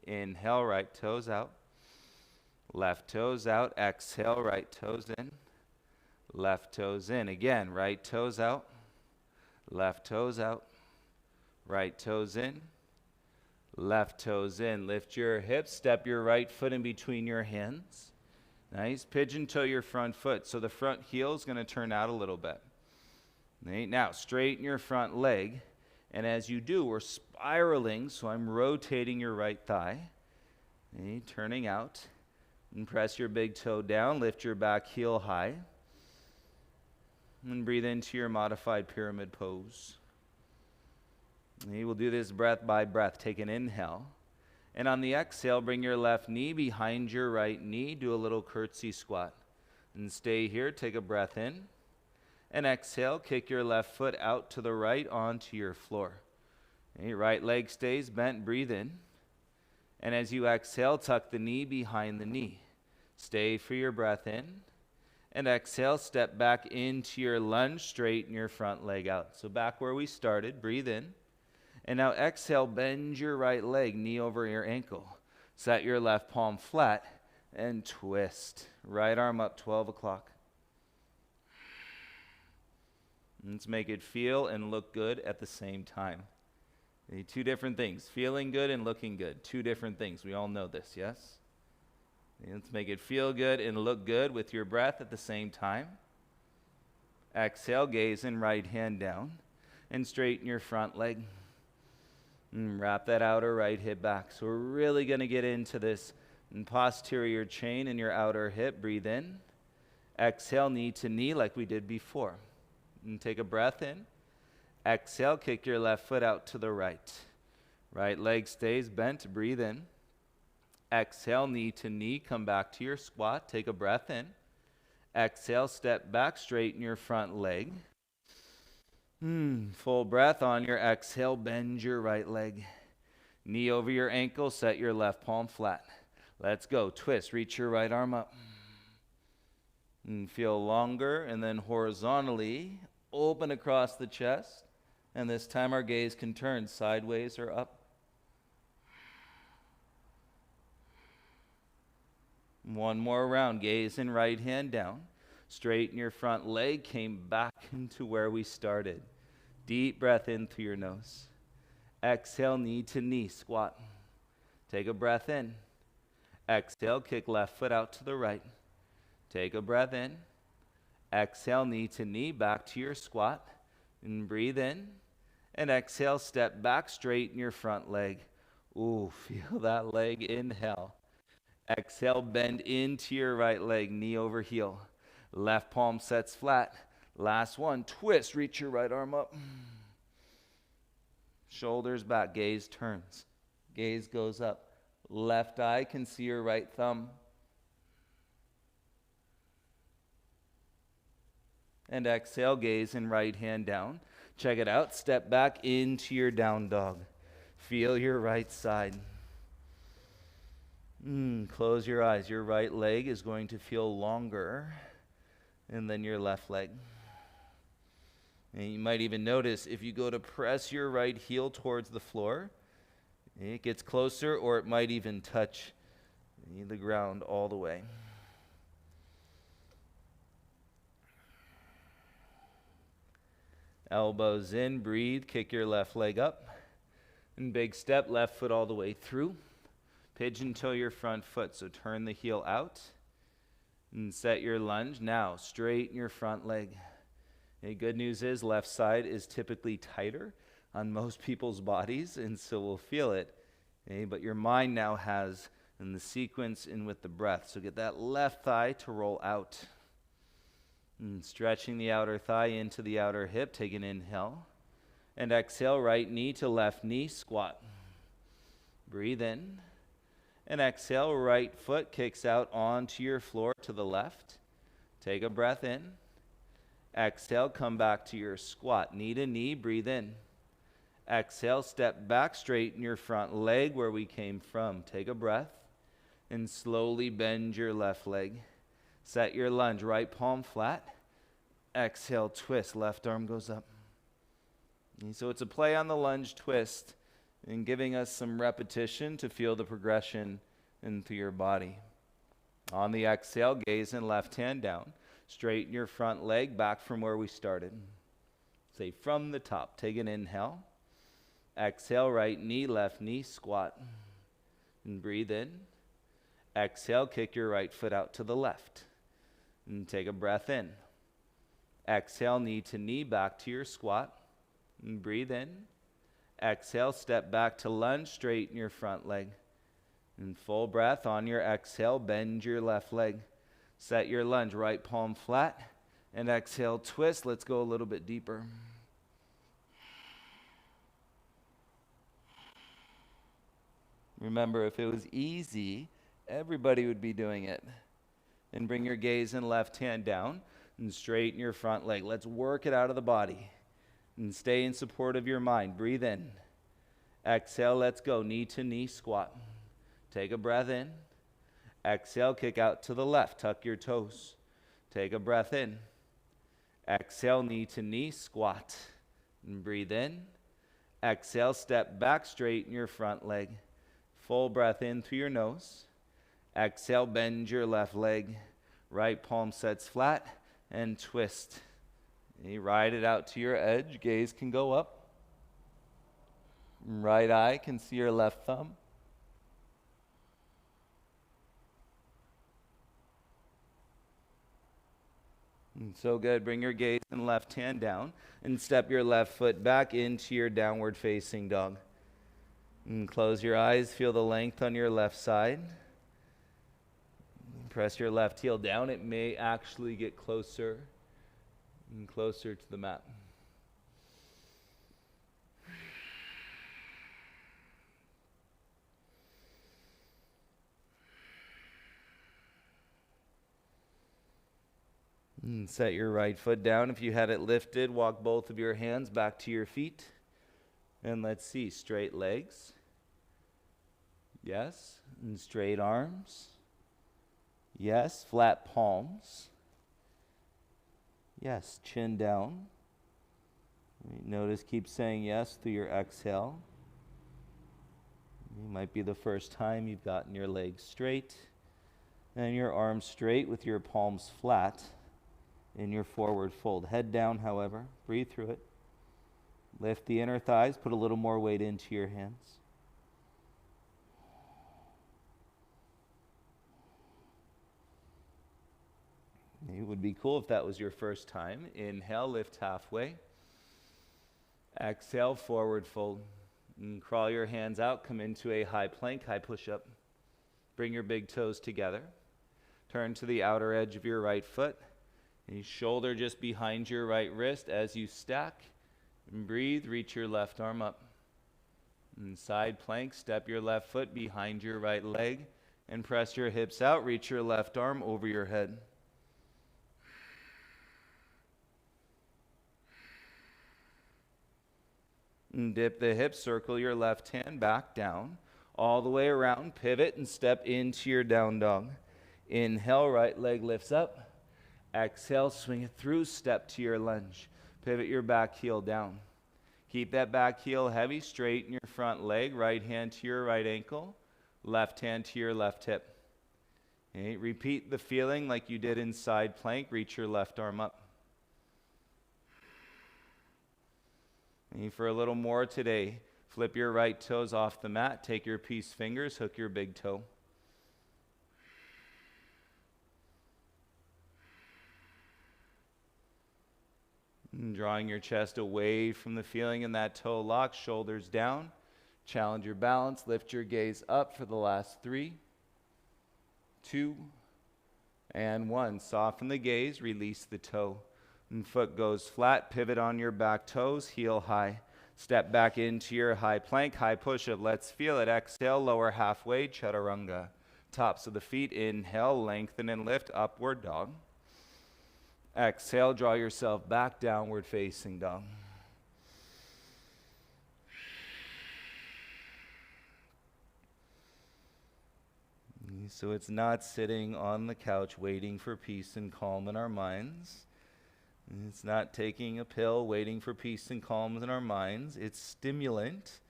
Inhale, right toes out, left toes out. Exhale, right toes in, left toes in. Again, right toes out, left toes out, right toes in, left toes in. Lift your hips, step your right foot in between your hands. Nice. Pigeon toe your front foot. So the front heel is going to turn out a little bit. Okay, now, straighten your front leg. And as you do, we're spiraling, so I'm rotating your right thigh. Okay, turning out. And press your big toe down, lift your back heel high. And breathe into your modified pyramid pose. You will do this breath by breath. Take an inhale. And on the exhale, bring your left knee behind your right knee. Do a little curtsy squat. And stay here. Take a breath in. And exhale, kick your left foot out to the right onto your floor. Your right leg stays bent. Breathe in. And as you exhale, tuck the knee behind the knee. Stay for your breath in. And exhale, step back into your lunge. Straighten your front leg out. So back where we started. Breathe in. And now exhale, bend your right leg, knee over your ankle. Set your left palm flat and twist. Right arm up, 12 o'clock. Let's make it feel and look good at the same time. Two different things, feeling good and looking good. Two different things. We all know this, yes? Let's make it feel good and look good with your breath at the same time. Exhale, gaze and right hand down. And straighten your front leg. And wrap that outer right hip back. So we're really going to get into this posterior chain in your outer hip. Breathe in. Exhale, knee to knee like we did before. And take a breath in. Exhale, kick your left foot out to the right. Right leg stays bent. Breathe in. Exhale, knee to knee. Come back to your squat. Take a breath in. Exhale, step back. Straighten your front leg. Full breath on your exhale. Bend your right leg. Knee over your ankle. Set your left palm flat. Let's go. Twist. Reach your right arm up. And feel longer. And then horizontally, open across the chest. And this time our gaze can turn sideways or up. One more round. Gaze and right hand down. Straighten your front leg. Came back into where we started. Deep breath in through your nose. Exhale, knee to knee. Squat. Take a breath in. Exhale, kick left foot out to the right. Take a breath in. Exhale, knee to knee. Back to your squat. And breathe in. And exhale, step back. Straighten your front leg. Ooh, feel that leg. Inhale. Exhale, bend into your right leg, knee over heel. Left palm sets flat. Last one, twist, reach your right arm up. Shoulders back, gaze turns. Gaze goes up. Left eye can see your right thumb. And exhale, gaze and right hand down. Check it out, step back into your down dog. Feel your right side. Close your eyes. Your right leg is going to feel longer and then your left leg. And you might even notice if you go to press your right heel towards the floor, it gets closer or it might even touch the ground all the way. Elbows in, breathe, kick your left leg up. And big step, left foot all the way through. Pigeon toe your front foot, so turn the heel out and set your lunge. Now, straighten your front leg. The good news is left side is typically tighter on most people's bodies, and so we'll feel it. But your mind now has in the sequence and with the breath. So get that left thigh to roll out. And stretching the outer thigh into the outer hip. Take an inhale. And exhale, right knee to left knee, squat. Breathe in. And exhale, right foot kicks out onto your floor to the left. Take a breath in. Exhale, come back to your squat. Knee to knee, breathe in. Exhale, step back, straighten your front leg where we came from. Take a breath. And slowly bend your left leg. Set your lunge, right palm flat. Exhale, twist, left arm goes up. And so it's a play on the lunge twist and giving us some repetition to feel the progression into your body. On the exhale, gaze and left hand down. Straighten your front leg back from where we started. Say from the top. Take an inhale. Exhale, right knee, left knee, squat. And breathe in. Exhale, kick your right foot out to the left. And take a breath in. Exhale, knee to knee, back to your squat. And breathe in. Exhale, step back to lunge, straighten your front leg. And full breath on your exhale, bend your left leg. Set your lunge, right palm flat. And exhale, twist. Let's go a little bit deeper. Remember, if it was easy, everybody would be doing it. And bring your gaze and left hand down and straighten your front leg. Let's work it out of the body. And stay in support of your mind. Breathe in. Exhale, let's go. Knee to knee squat. Take a breath in. Exhale, kick out to the left. Tuck your toes. Take a breath in. Exhale, knee to knee squat. And breathe in. Exhale, step back, straighten your front leg. Full breath in through your nose. Exhale, bend your left leg. Right palm sets flat and twist. And you ride it out to your edge. Gaze can go up. Right eye can see your left thumb. And so good. Bring your gaze and left hand down and step your left foot back into your downward facing dog. And close your eyes. Feel the length on your left side. Press your left heel down. It may actually get closer and closer to the mat. And set your right foot down. If you had it lifted, walk both of your hands back to your feet. And let's see, straight legs. Yes. And straight arms. Yes. Flat palms. Yes. Chin down. Notice, keep saying yes through your exhale. It might be the first time you've gotten your legs straight and your arms straight with your palms flat in your forward fold. Head down, however. Breathe through it. Lift the inner thighs. Put a little more weight into your hands. It would be cool if that was your first time. Inhale, lift halfway. Exhale, forward fold. And crawl your hands out. Come into a high plank, high push-up. Bring your big toes together. Turn to the outer edge of your right foot. And shoulder just behind your right wrist as you stack. And breathe, reach your left arm up. And side plank, step your left foot behind your right leg. And press your hips out. Reach your left arm over your head. And dip the hips, circle your left hand back down, all the way around, pivot and step into your down dog. Inhale, right leg lifts up. Exhale, swing it through, step to your lunge. Pivot your back heel down. Keep that back heel heavy, straighten your front leg, right hand to your right ankle, left hand to your left hip. Okay, repeat the feeling like you did in side plank, reach your left arm up. And for a little more today, flip your right toes off the mat, take your peace fingers, hook your big toe. And drawing your chest away from the feeling in that toe lock, shoulders down. Challenge your balance, lift your gaze up for the last 3, 2, and 1. Soften the gaze, release the toe. And foot goes flat, pivot on your back toes, heel high. Step back into your high plank, high push-up. Let's feel it. Exhale, lower halfway, chaturanga. Tops of the feet, inhale, lengthen and lift, upward dog. Exhale, draw yourself back, downward facing dog. So it's not sitting on the couch waiting for peace and calm in our minds. It's not taking a pill, waiting for peace and calm in our minds. It's stimulant,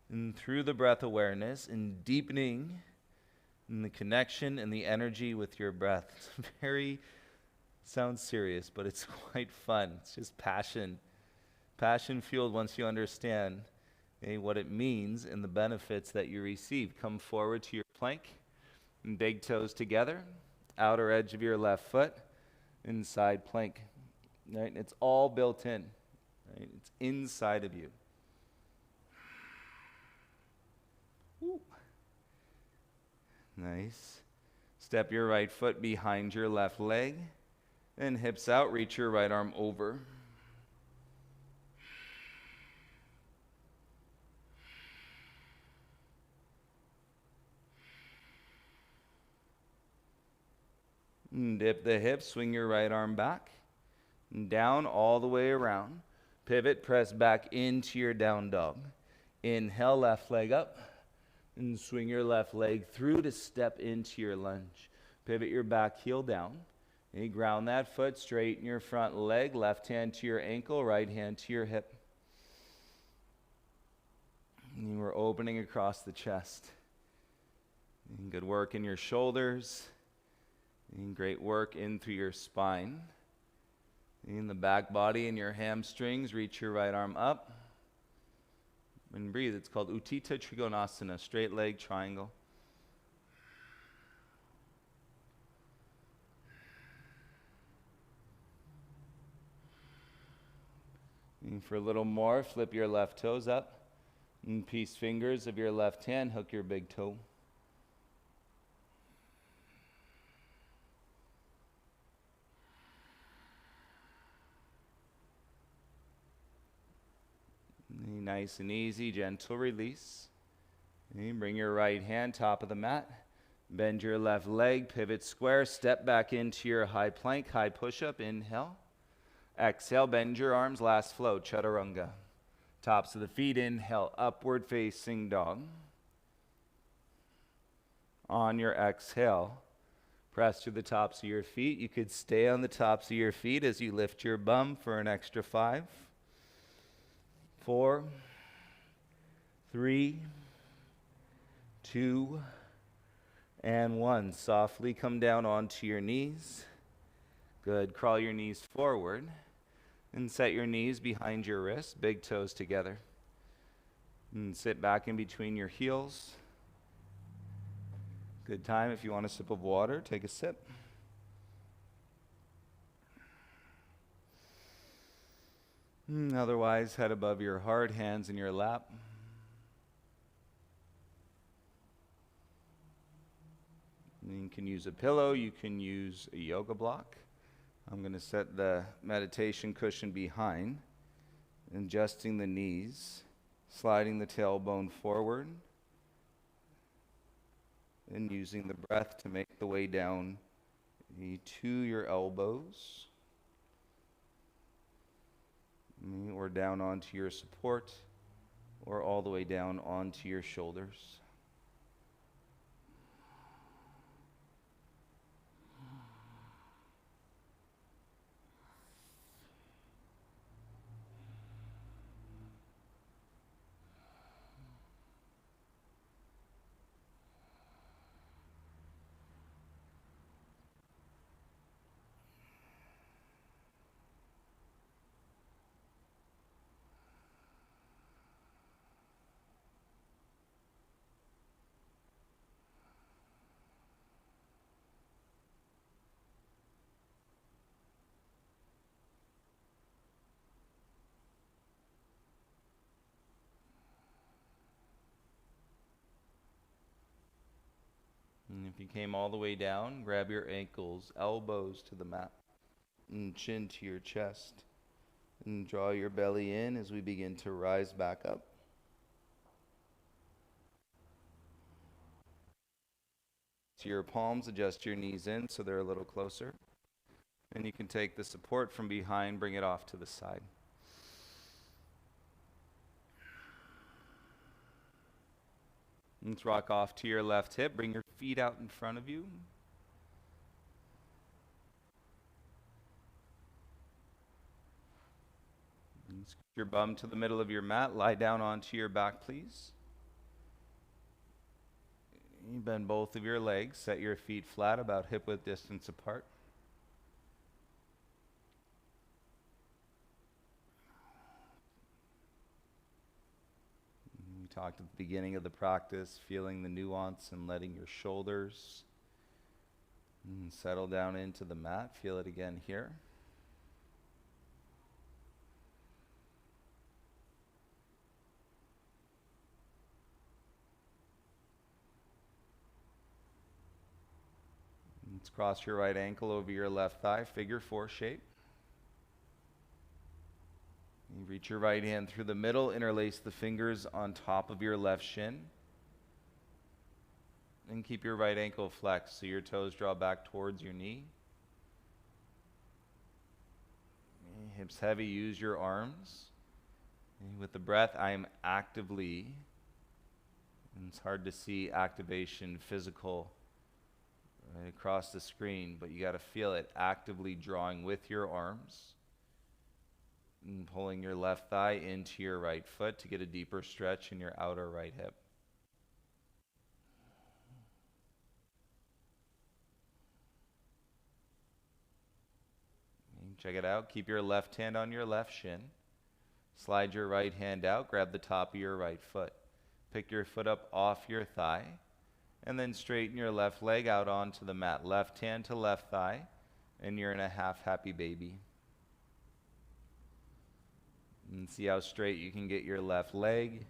and through the breath awareness and deepening in the connection and the energy with your breath. It's very, sounds serious, but it's quite fun. It's just passion. Passion fueled once you understand what it means and the benefits that you receive. Come forward to your plank and big toes together, outer edge of your left foot, inside plank. Right? And it's all built in. Right? It's inside of you. Woo. Nice. Step your right foot behind your left leg. And hips out, reach your right arm over. And dip the hips, swing your right arm back. And down all the way around. Pivot, press back into your down dog. Inhale, left leg up. And swing your left leg through to step into your lunge. Pivot your back heel down. And you ground that foot, straighten your front leg, left hand to your ankle, right hand to your hip. And we're opening across the chest. And good work in your shoulders. And great work in through your spine. In the back body and your hamstrings, reach your right arm up. And breathe. It's called Utthita Trikonasana, straight leg triangle. And for a little more, flip your left toes up. And peace fingers of your left hand, hook your big toe. Nice and easy, gentle release. And bring your right hand top of the mat. Bend your left leg, pivot square, step back into your high plank, high push-up. Inhale. Exhale, bend your arms, last flow, chaturanga. Tops of the feet, inhale, upward facing dog. On your exhale, press to the tops of your feet. You could stay on the tops of your feet as you lift your bum for an extra 5, 4, 3, 2, and 1. Softly come down onto your knees. Good. Crawl your knees forward and set your knees behind your wrists, big toes together. And sit back in between your heels. Good time if you want a sip of water, take a sip. Otherwise, head above your heart, hands in your lap. And you can use a pillow, you can use a yoga block. I'm going to set the meditation cushion behind, adjusting the knees, sliding the tailbone forward, and using the breath to make the way down to your elbows, or down onto your support, or all the way down onto your shoulders. And if you came all the way down, grab your ankles, elbows to the mat, and chin to your chest. And draw your belly in as we begin to rise back up. To your palms, adjust your knees in so they're a little closer. And you can take the support from behind, bring it off to the side. Let's rock off to your left hip. Bring your feet out in front of you. Scoot your bum to the middle of your mat. Lie down onto your back, please. You bend both of your legs. Set your feet flat, about hip-width distance apart. We talked at the beginning of the practice, feeling the nuance and letting your shoulders settle down into the mat. Feel it again here. And Let's cross your right ankle over your left thigh, figure four shape. You reach your right hand through the middle, interlace the fingers on top of your left shin. And keep your right ankle flexed so your toes draw back towards your knee. Hips heavy, use your arms. With the breath, I am actively, and it's hard to see activation physical right across the screen, but you got to feel it, actively drawing with your arms and pulling your left thigh into your right foot to get a deeper stretch in your outer right hip. Check it out. Keep your left hand on your left shin. Slide your right hand out. Grab the top of your right foot. Pick your foot up off your thigh. And then straighten your left leg out onto the mat. Left hand to left thigh. And you're in a half happy baby. And see how straight you can get your left leg.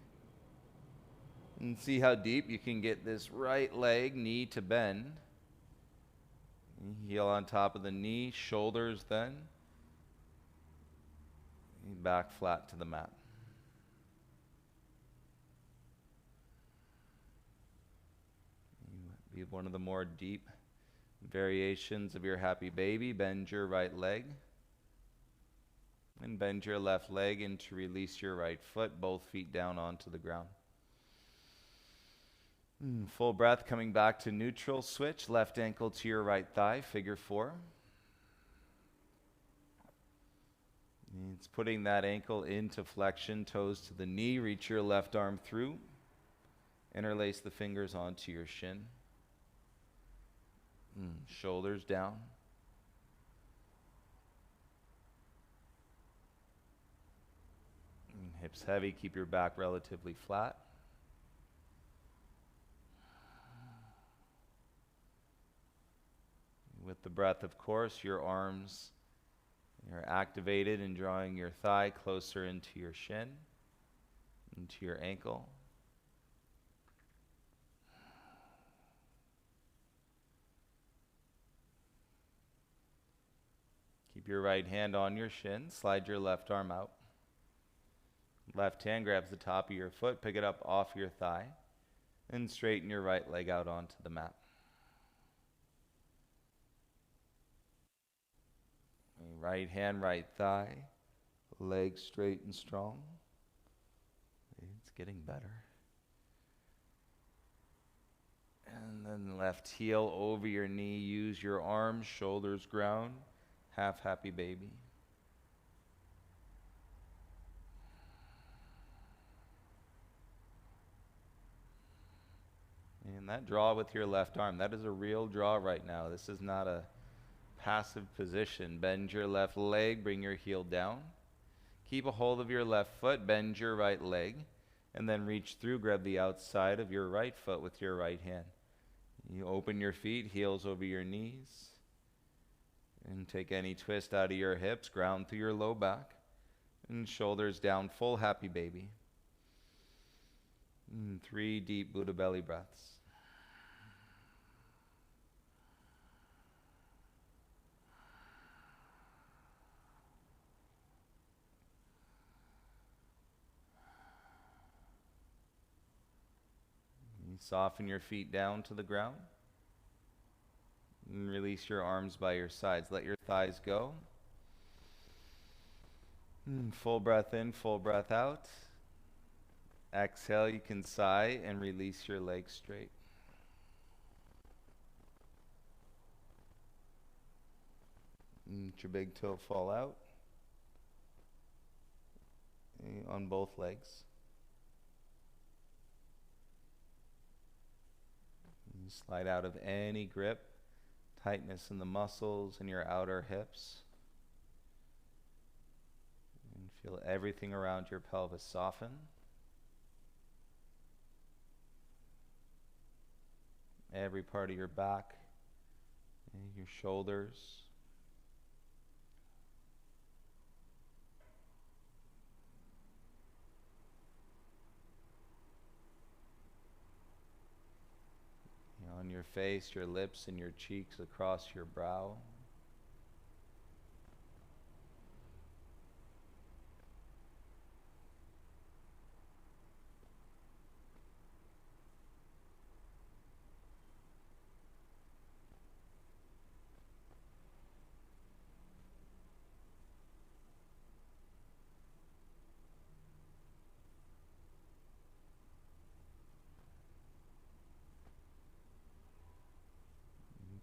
And see how deep you can get this right leg, knee to bend. Heel on top of the knee, shoulders then. Back flat to the mat. Be one of the more deep variations of your happy baby. Bend your right leg. And bend your left leg in to release your right foot, both feet down onto the ground. Full breath, coming back to neutral. Switch, left ankle to your right thigh, figure four. It's putting that ankle into flexion, toes to the knee. Reach your left arm through. Interlace the fingers onto your shin. Shoulders down. Hips heavy, keep your back relatively flat. With the breath, of course, your arms are activated and drawing your thigh closer into your shin, into your ankle. Keep your right hand on your shin. Slide your left arm out. Left hand grabs the top of your foot. Pick it up off your thigh. And straighten your right leg out onto the mat. Right hand, right thigh. Leg straight and strong. It's getting better. And then left heel over your knee. Use your arms, shoulders ground. Half happy baby. And that draw with your left arm, that is a real draw right now. This is not a passive position. Bend your left leg, bring your heel down. Keep a hold of your left foot, bend your right leg, and then reach through, grab the outside of your right foot with your right hand. You open your feet, heels over your knees, and take any twist out of your hips, ground through your low back, and shoulders down, full happy baby. 3 deep Buddha belly breaths. Soften your feet down to the ground. And release your arms by your sides. Let your thighs go. Full breath in, full breath out. Exhale, you can sigh and release your legs straight. Let your big toe fall out on both legs. You slide out of any grip, tightness in the muscles in your outer hips. And feel everything around your pelvis soften. Every part of your back, your shoulders. On your face, your lips, and your cheeks across your brow.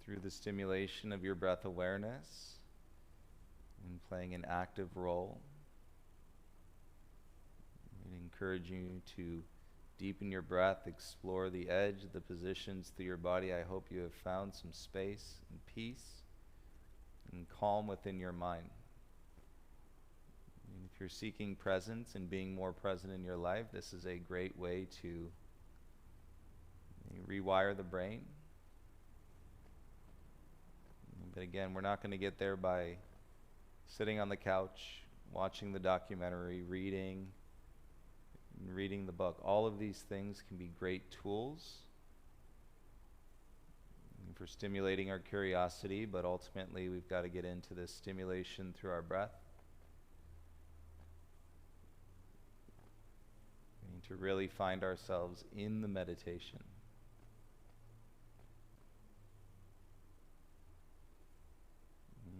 Through the stimulation of your breath awareness and playing an active role, I encourage you to deepen your breath, explore the edge, the positions through your body. I hope you have found some space and peace and calm within your mind. And if you're seeking presence and being more present in your life, this is a great way to rewire the brain. But again, we're not going to get there by sitting on the couch, watching the documentary, reading the book. All of these things can be great tools for stimulating our curiosity, but ultimately we've got to get into this stimulation through our breath. We need to really find ourselves in the meditation.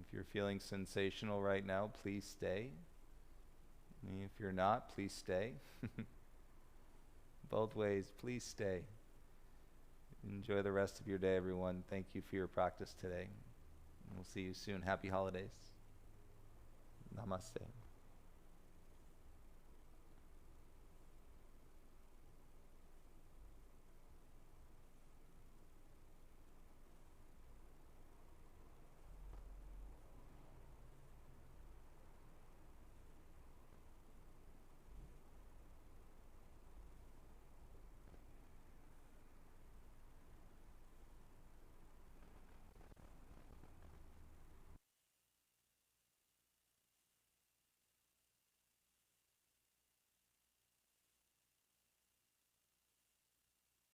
If you're feeling sensational right now, please stay. If you're not, please stay. Both ways, please stay. Enjoy the rest of your day, everyone. Thank you for your practice today. We'll see you soon. Happy holidays. Namaste.